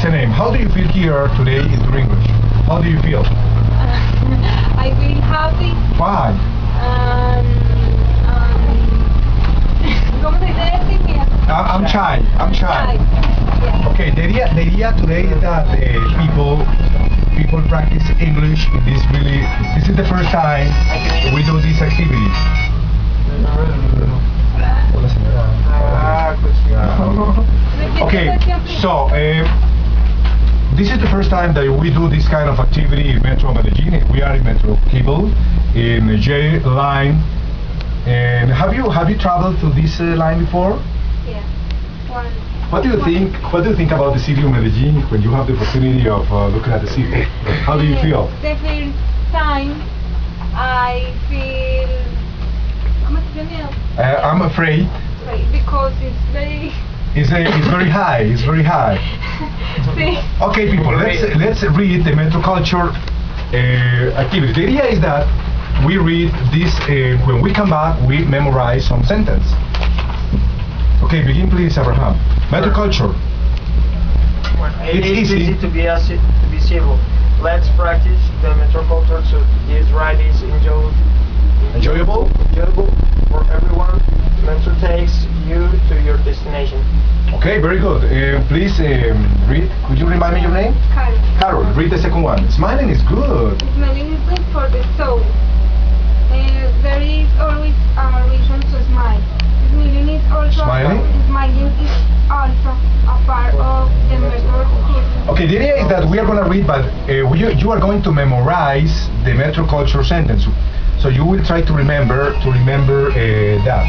the name. How do you feel here today in English? How do you feel? I feel happy. Why? ¿Cómo se dice tímida? I'm shy. I'm shy. Yeah. Okay, the idea today is that people practice English in this this is the first time we do this activity. Hola, señora. Okay, so this is the first time that we do this kind of activity in Metro Medellin. We are in Metro Cable in the J line. And have you traveled to this line before? Yeah. One. What do you think? What do you think about the city of Medellin when you have the opportunity of looking at the city? How do you feel? The first time I feel I'm afraid. Because it's very. It's very high. It's very high. Okay, people. Let's read the Metro Culture activity. The idea is that we read this. When we come back, we memorize some sentence. Okay, begin please, Abraham. Metro Culture. It's easy to be civil. Let's practice the Metro Culture so this ride is enjoyable for everyone. Metro takes you to your destination. Okay, very good. Please read. Could you remind me your name? Carol. Carol, read the second one. Smiling is good. Smiling is good for the soul. There is always a reason to smile. Smiling is also Smiling is also a part of the Metro culture. Okay, the idea is that we are going to read, but you are going to memorize the Metro Culture sentence. So you will try to remember that.